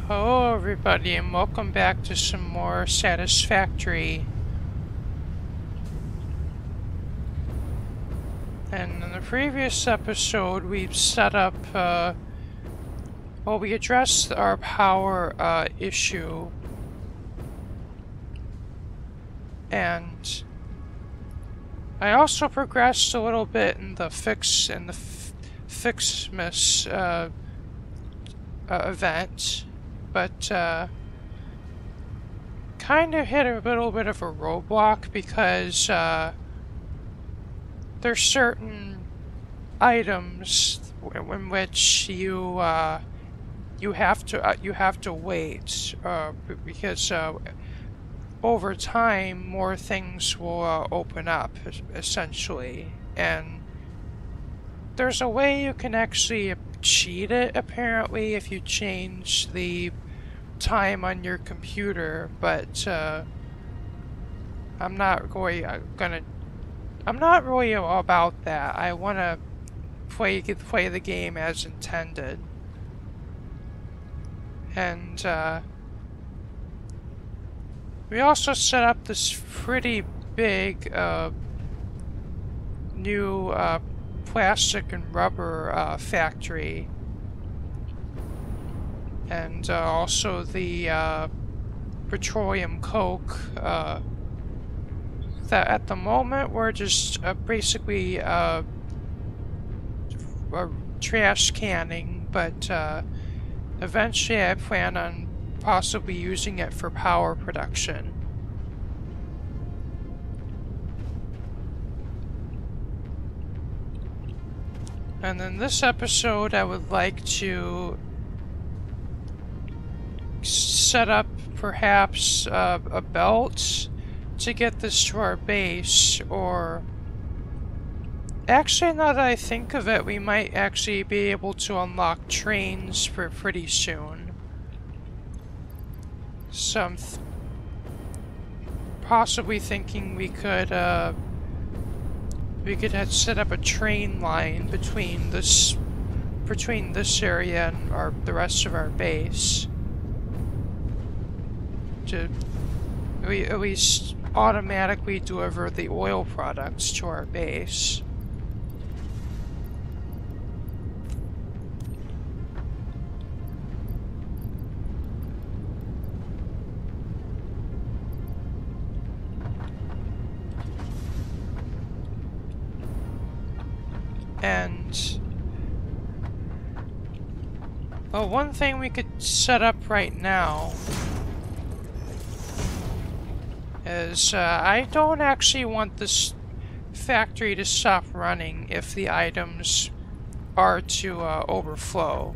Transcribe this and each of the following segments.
Hello everybody and welcome back to some more Satisfactory. And in the previous episode we've set up, we addressed our power issue. And I also progressed a little bit in the Ficmass event. But, kind of hit a little bit of a roadblock because, there's certain items in which you have to wait, because, over time, more things will, open up, essentially, and there's a way you can actually cheat it, apparently, if you change the time on your computer, but I'm not really all about that. I want to play the game as intended, and we also set up this pretty big new plastic and rubber factory. And also the petroleum coke, that at the moment we're just basically trash canning, but eventually I plan on possibly using it for power production. And in this episode I would like to set up perhaps a belt to get this to our base, or actually, now that I think of it, we might actually be able to unlock trains for pretty soon. So I'm possibly thinking we could set up a train line between this area and the rest of our base, to at least automatically deliver the oil products to our base. And one thing we could set up right now is I don't actually want this factory to stop running if the items are to overflow.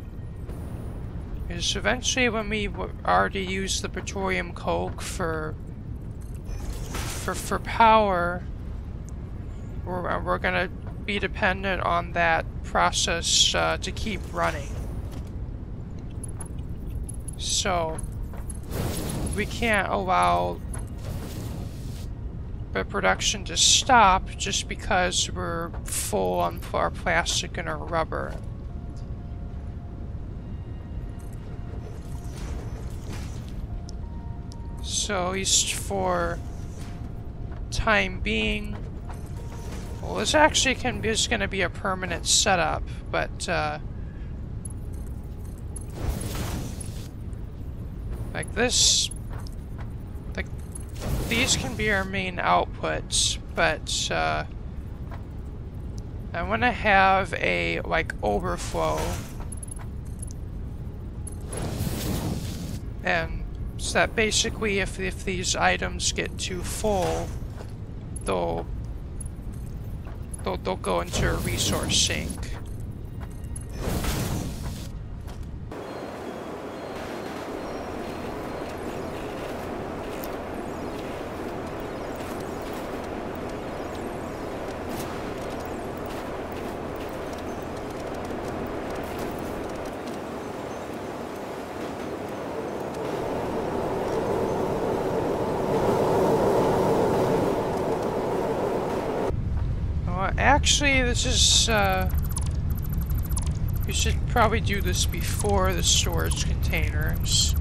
Because eventually, when we already use the petroleum coke for power, we're gonna be dependent on that process to keep running. So we can't allow the production to stop just because we're full on our plastic and our rubber. So at least for time being, well, this actually is going to be a permanent setup, but like this. These can be our main outputs, but I want to have a overflow, and so that basically if these items get too full, they'll go into a resource sink. Actually, this is, we should probably do this before the storage containers.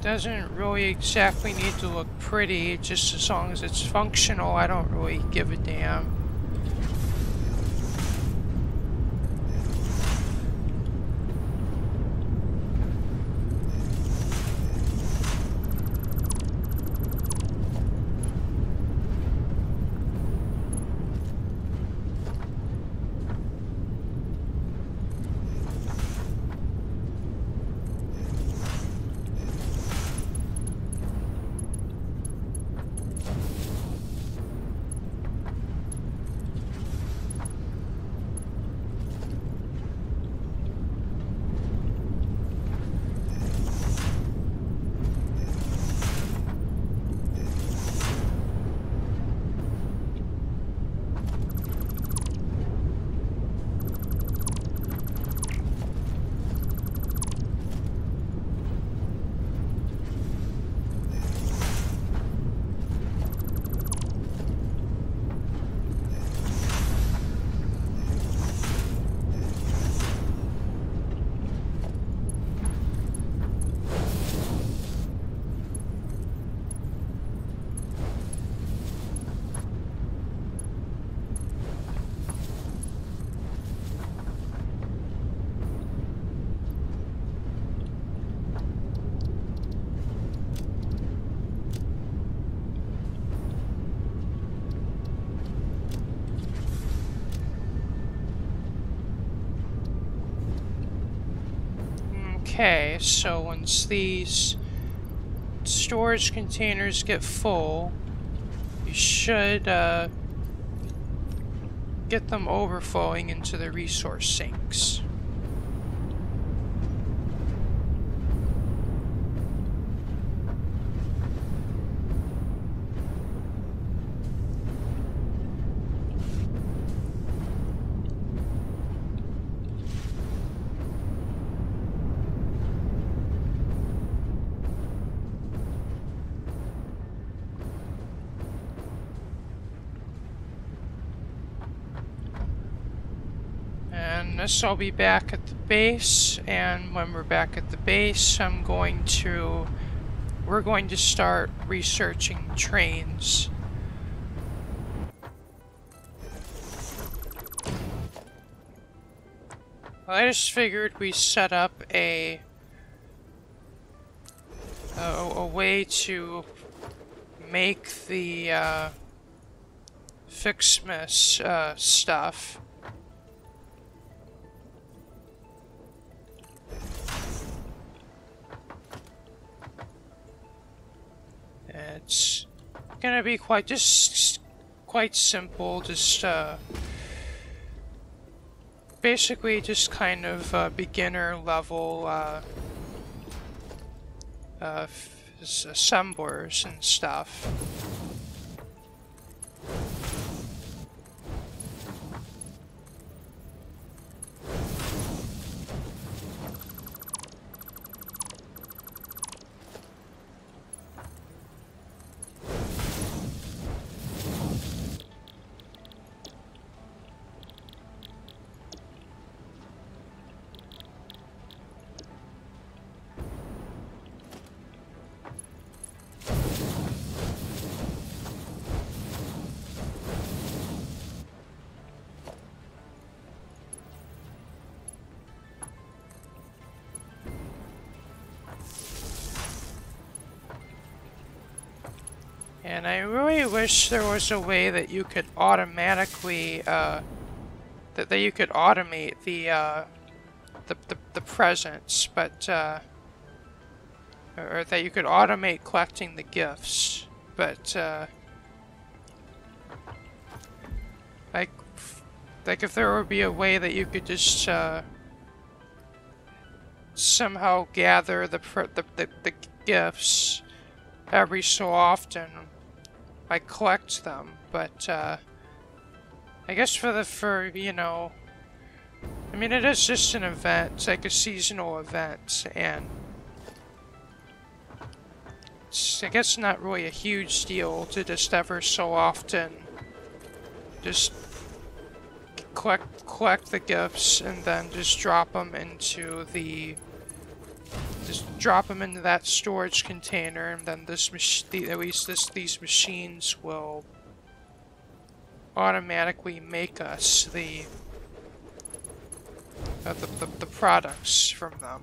Doesn't really exactly need to look pretty, just as long as it's functional, I don't really give a damn. Okay, so once these storage containers get full, you should get them overflowing into the resource sinks. And this I'll be back at the base, and when we're back at the base, we're going to start researching trains. I just figured we set up a way to make the Ficmass stuff. It's gonna be quite simple, just basically just kind of beginner level assemblers and stuff. And I really wish there was a way that you could automatically, that you could automate the presents, but, or that you could automate collecting the gifts, but, like if there would be a way that you could just, somehow gather the gifts every so often, I collect them, but I guess you know, I mean, it is just an event, it's like a seasonal event, and it's, I guess, not really a huge deal to just ever so often just collect the gifts and then just drop them into the just drop them into that storage container, and then these machines will automatically make us the products from them.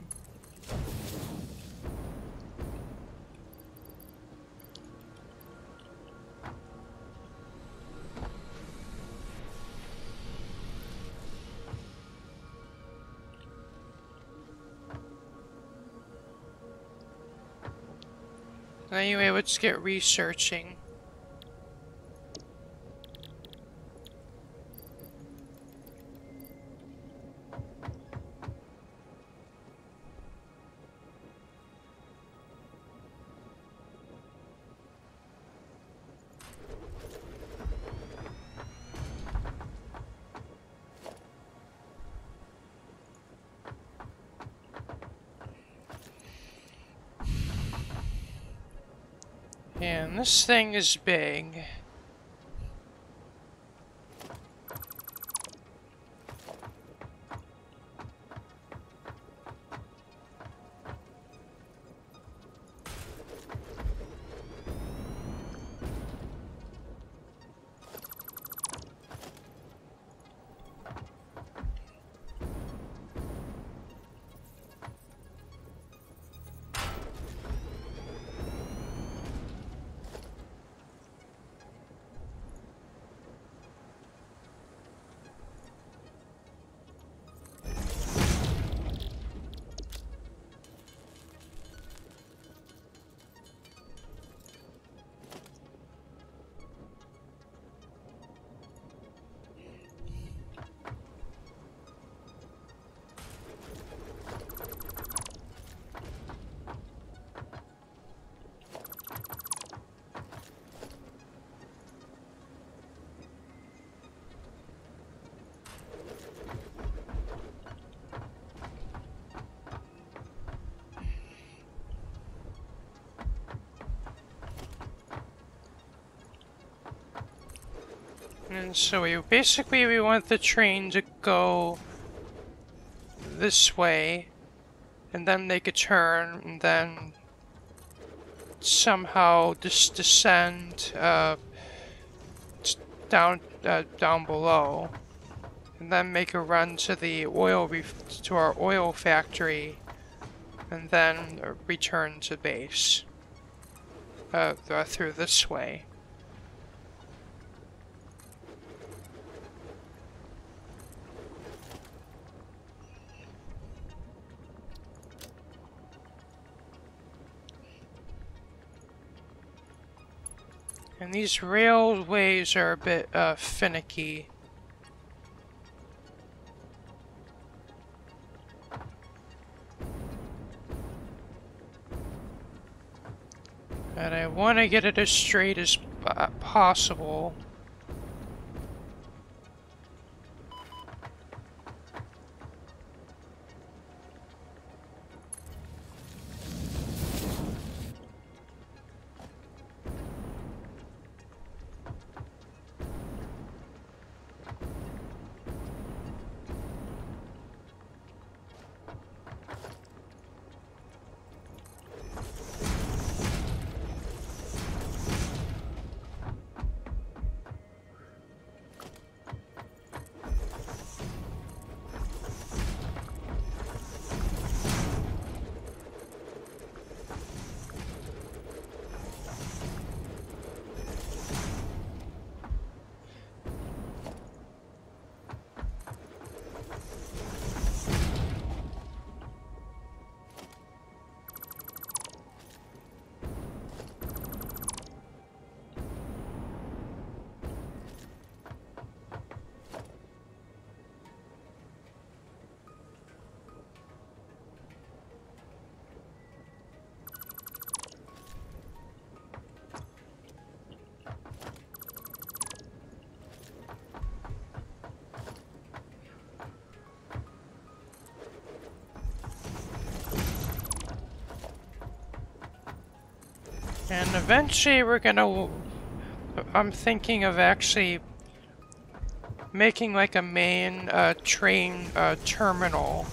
Anyway, let's get researching. And this thing is big. And so we want the train to go this way, and then make a turn, and then somehow just descend down below, and then make a run to the to our oil factory, and then return to base through this way. And these railways are a bit finicky. And I want to get it as straight as possible. And eventually I'm thinking of actually making like a main train terminal,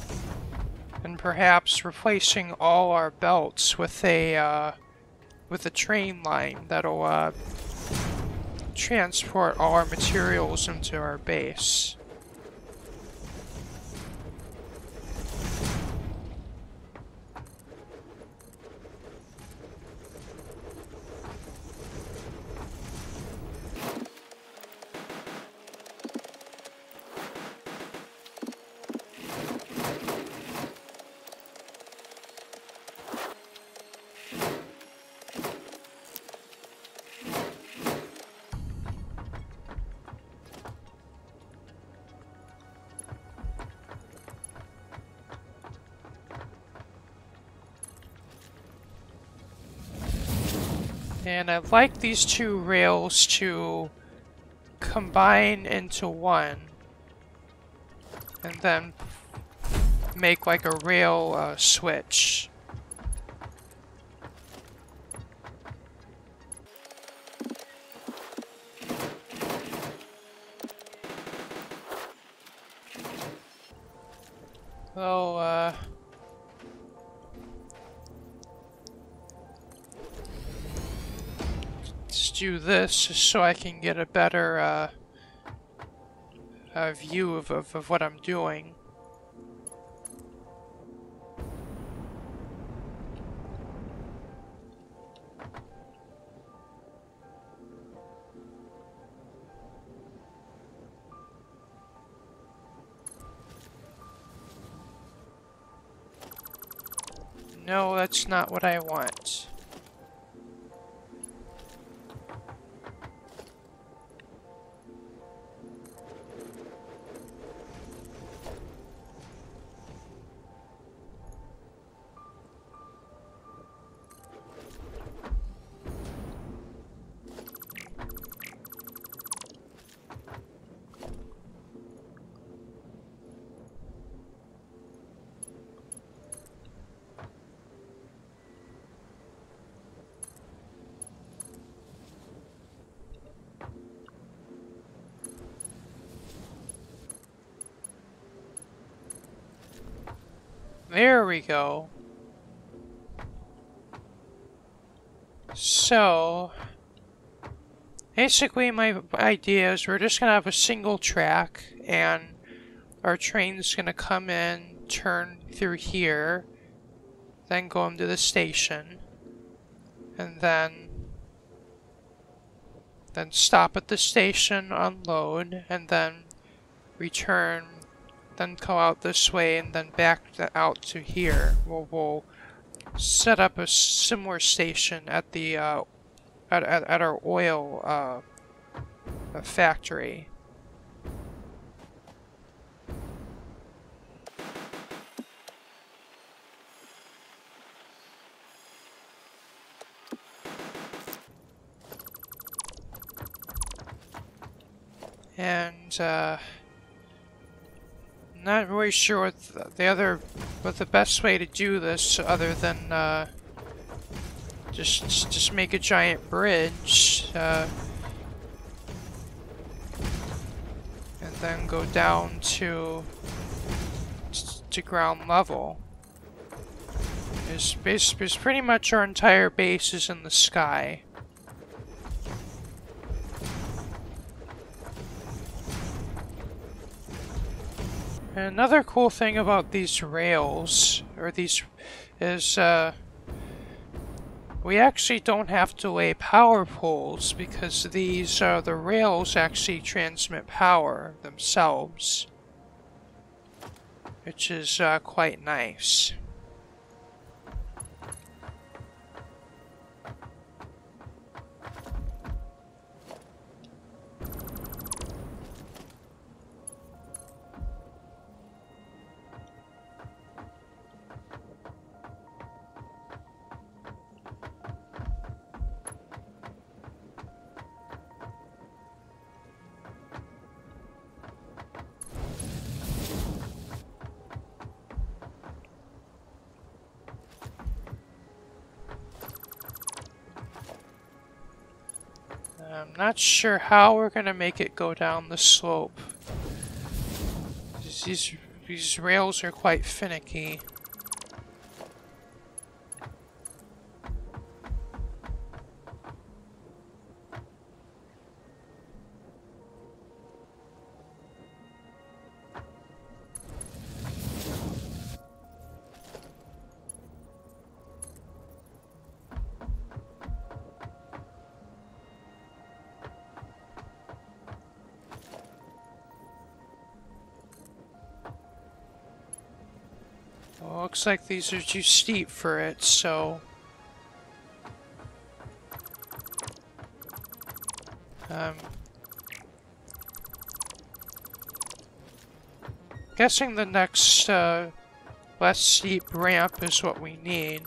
and perhaps replacing all our belts with a train line that'll transport all our materials into our base. And I'd like these two rails to combine into one, and then make like a rail switch. Well, let's do this so I can get a better view of what I'm doing. No, that's not what I want. There we go. So, basically my idea is we're just gonna have a single track, and our train's gonna come in, turn through here, then go into the station, and then stop at the station, unload, and then return, then go out this way, and then back out to here. We'll set up a similar station at the at our oil factory. And not really sure what the best way to do this, other than just make a giant bridge, and then go down to ground level. Is pretty much our entire base is in the sky. And another cool thing about these rails, is we actually don't have to lay power poles, because the rails actually transmit power themselves, which is quite nice. I'm not sure how we're gonna make it go down the slope. These rails are quite finicky. looks like these are too steep for it, so... guessing the next, less steep ramp is what we need.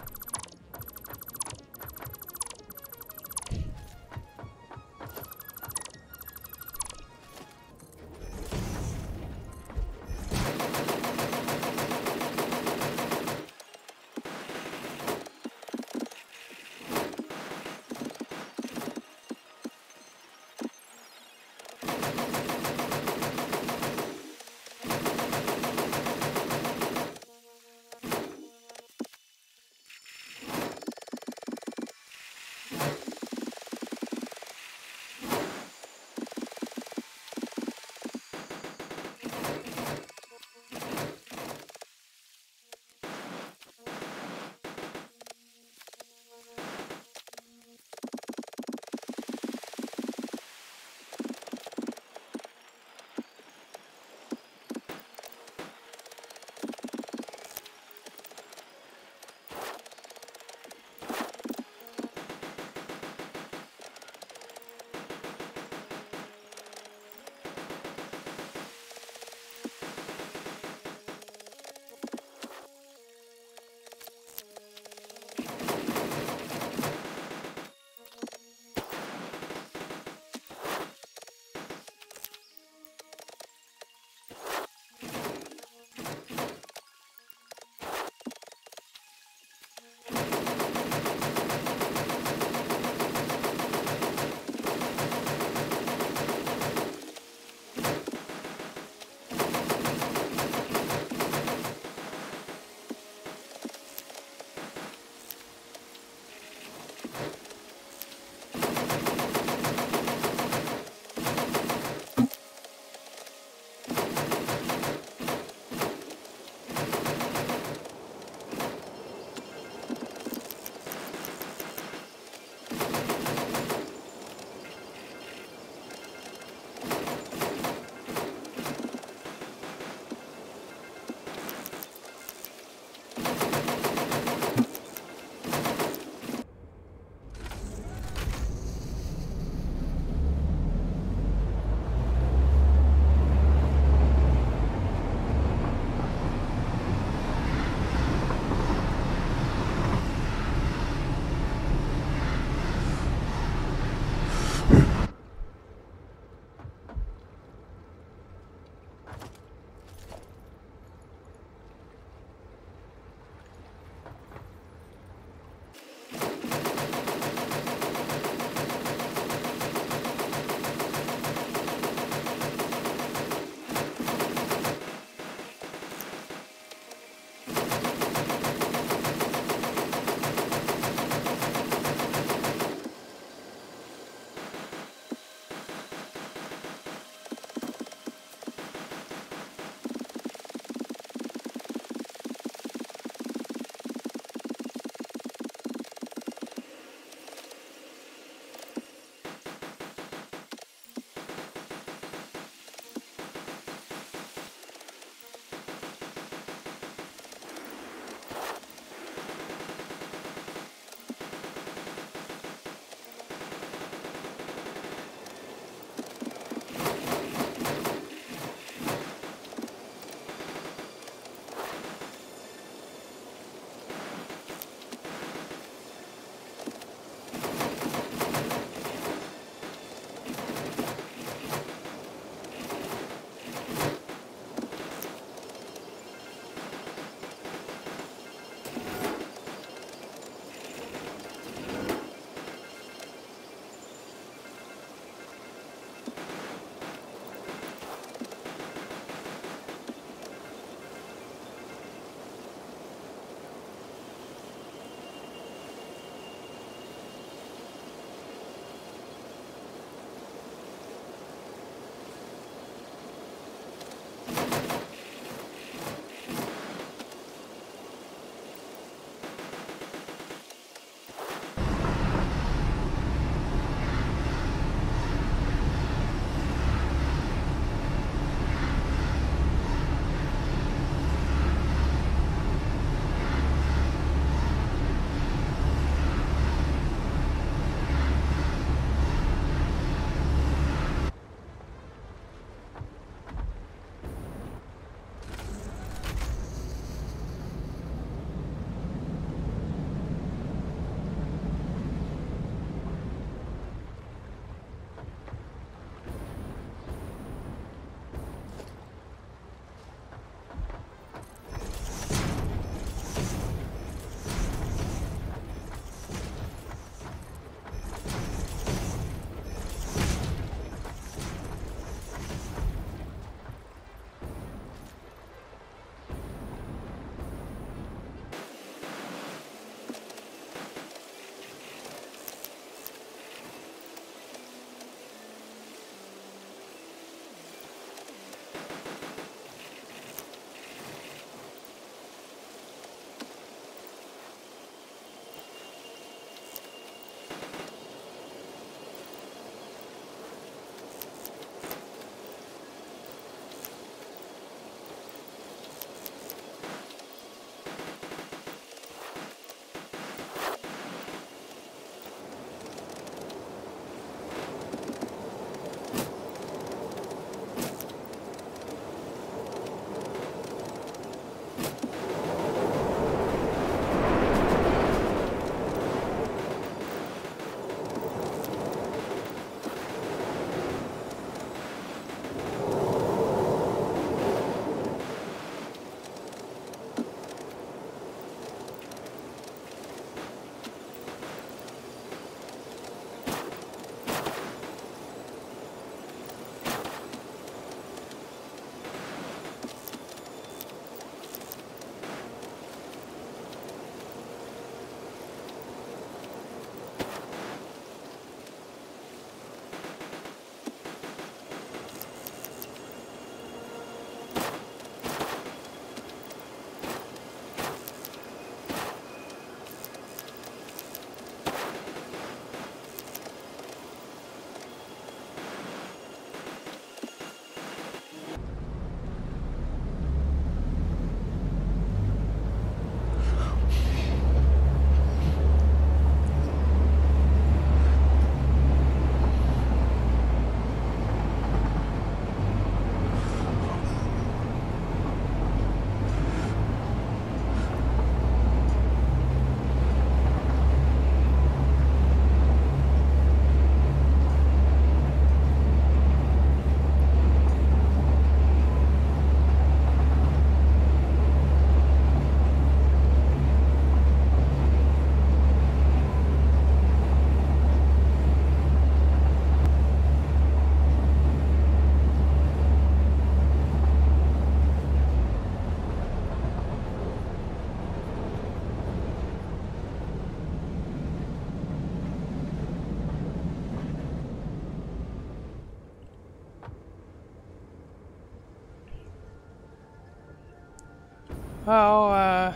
Well,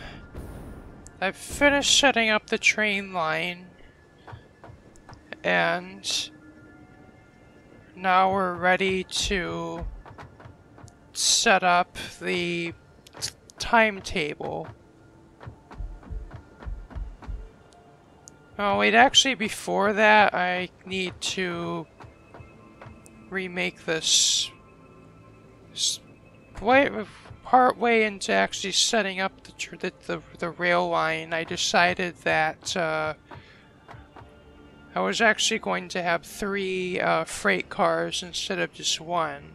I've finished setting up the train line, and now we're ready to set up the timetable. Oh wait, actually before that I need to remake this part way into actually setting up the rail line. I decided that I was actually going to have 3 freight cars instead of just 1.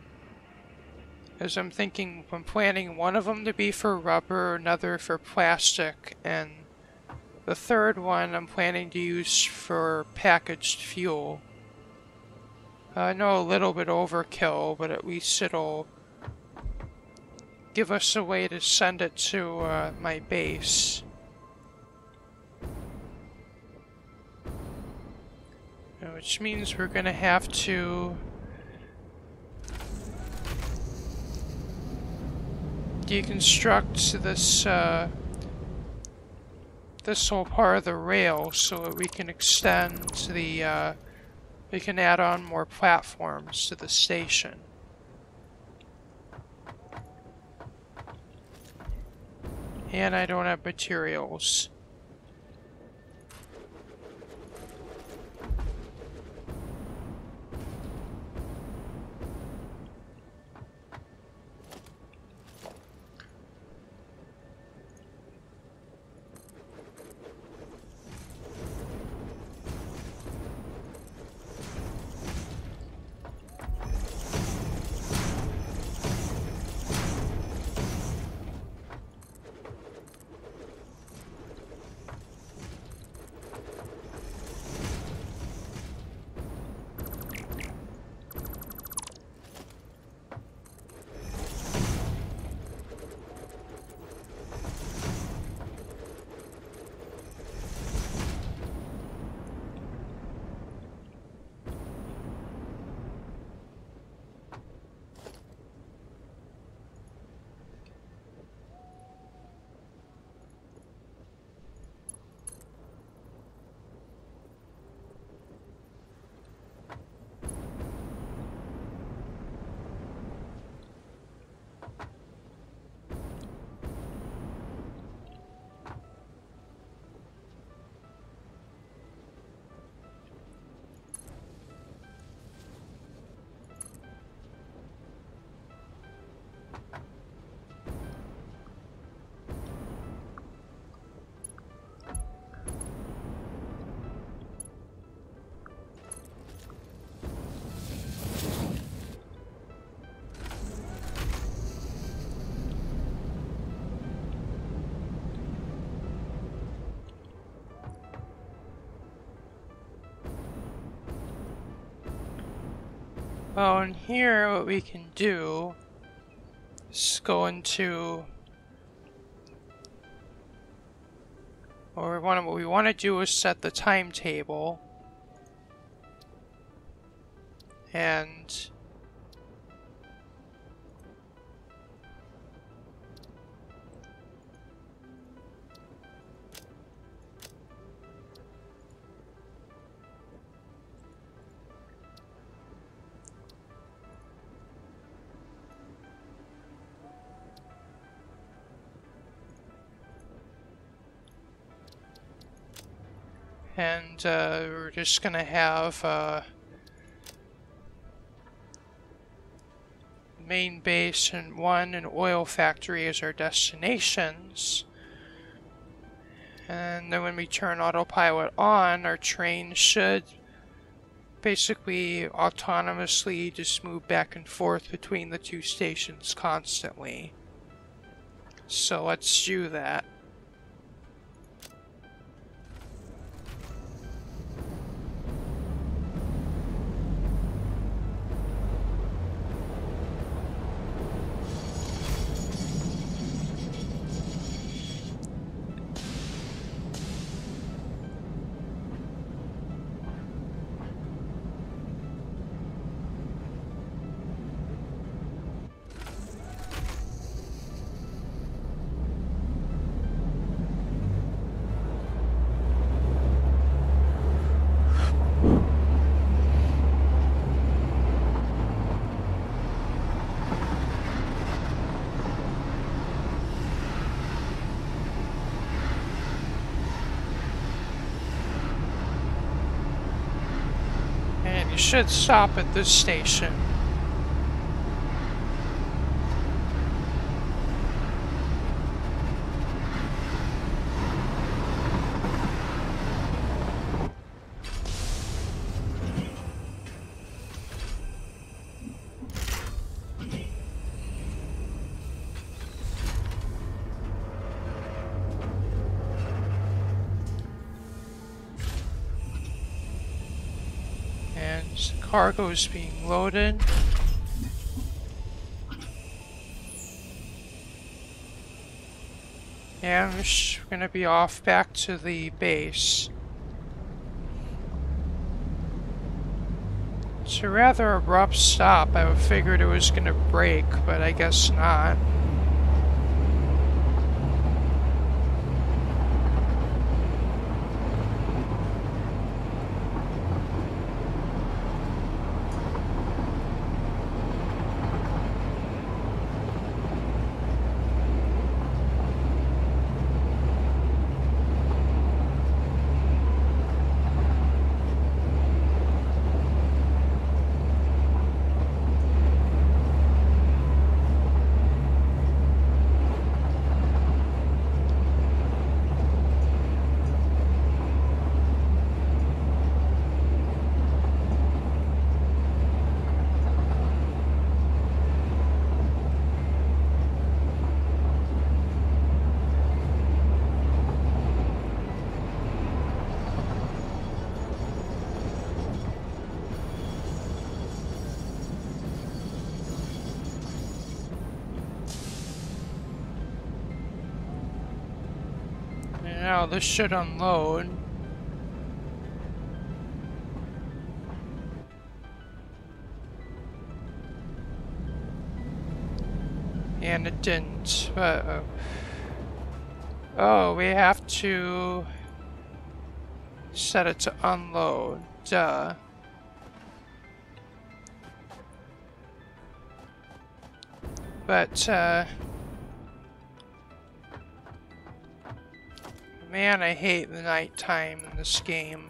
As I'm planning one of them to be for rubber, another for plastic, and the third one I'm planning to use for packaged fuel. I know a little bit overkill, but at least it'll give us a way to send it to my base. Which means we're gonna have to deconstruct this whole part of the rail so that we can extend we can add on more platforms to the station. And I don't have materials. Well, in here, what we can do is go into, what we want to do is set the timetable, and we're just gonna have main base and an oil factory as our destinations. And then when we turn autopilot on, our train should basically autonomously just move back and forth between the 2 stations constantly. So let's do that. You should stop at this station. And cargo is being loaded. And we're gonna be off back to the base. It's a rather abrupt stop. I figured it was gonna break, but I guess not. Now this should unload. And it didn't. Oh, we have to set it to unload. Duh. But, man, I hate the nighttime in this game.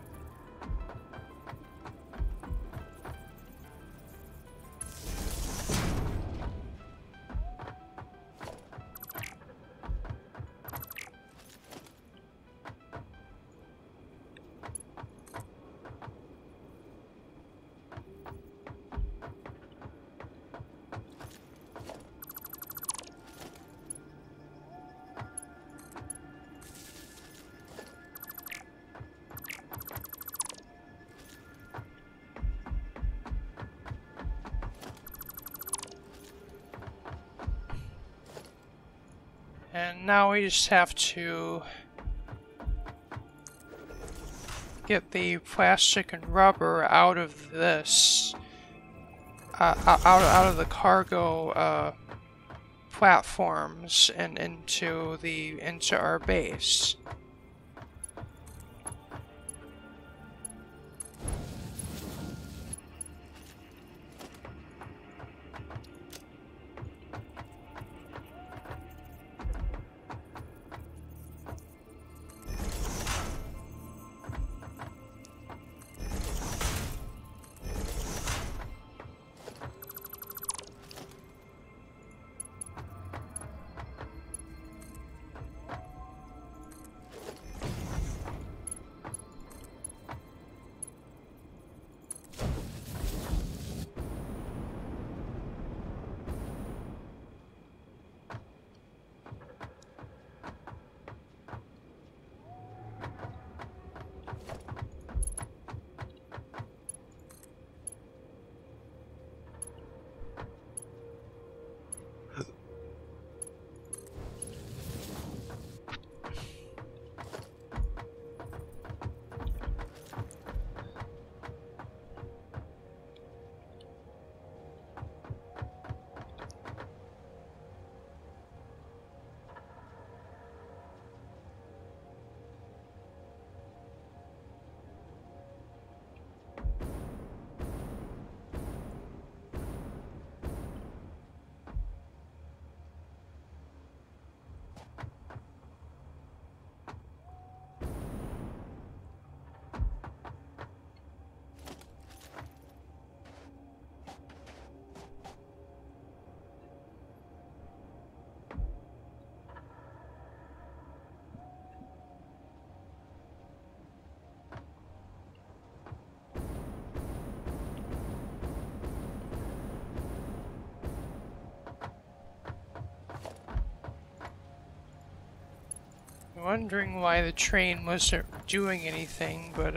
And now we just have to get the plastic and rubber out of this, out of the cargo platforms and into our base. wondering why the train wasn't doing anything, but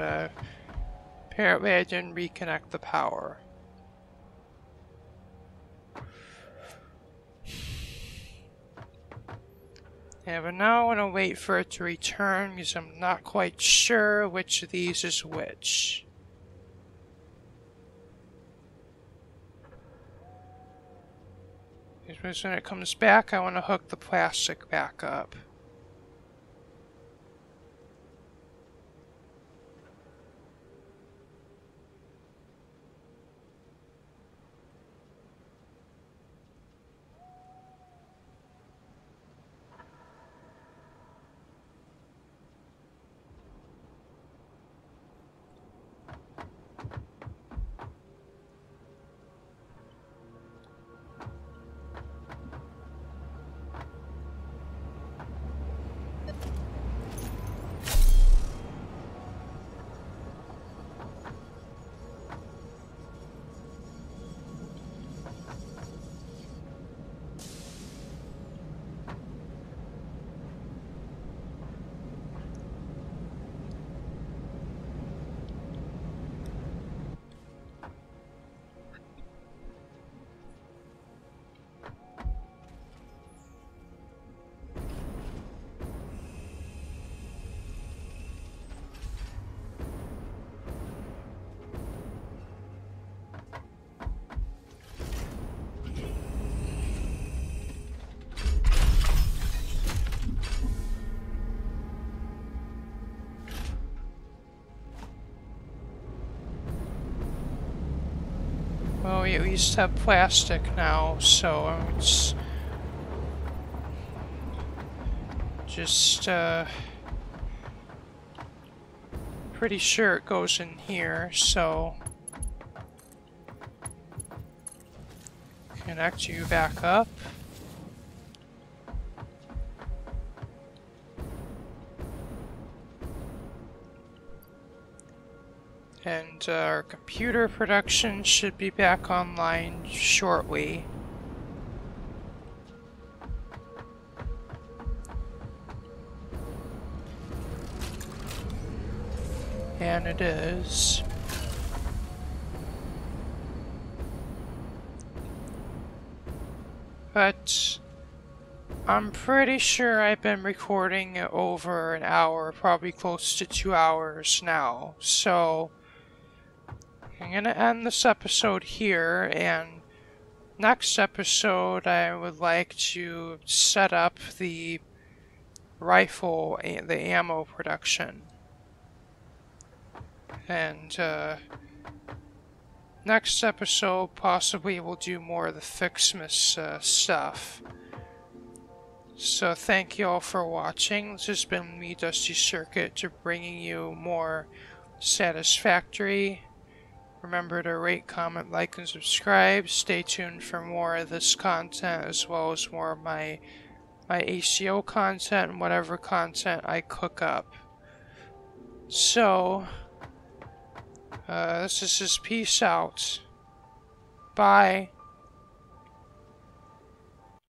apparently I didn't reconnect the power. Yeah, but now I want to wait for it to return because I'm not quite sure which of these is which. Because when it comes back, I want to hook the plastic back up. Well, we at least have plastic now, so it's just pretty sure it goes in here, so connect you back up. And our computer production should be back online shortly. And it is. But I'm pretty sure I've been recording over an hour, probably close to 2 hours now. So I'm gonna end this episode here, and next episode I would like to set up the rifle, the ammo production. And next episode possibly we'll do more of the Ficmass stuff. So thank you all for watching. This has been me, Dusty Circuit, to bringing you more Satisfactory. Remember to rate, comment, like, and subscribe. Stay tuned for more of this content, as well as more of my ACO content and whatever content I cook up. So, this is just peace out. Bye.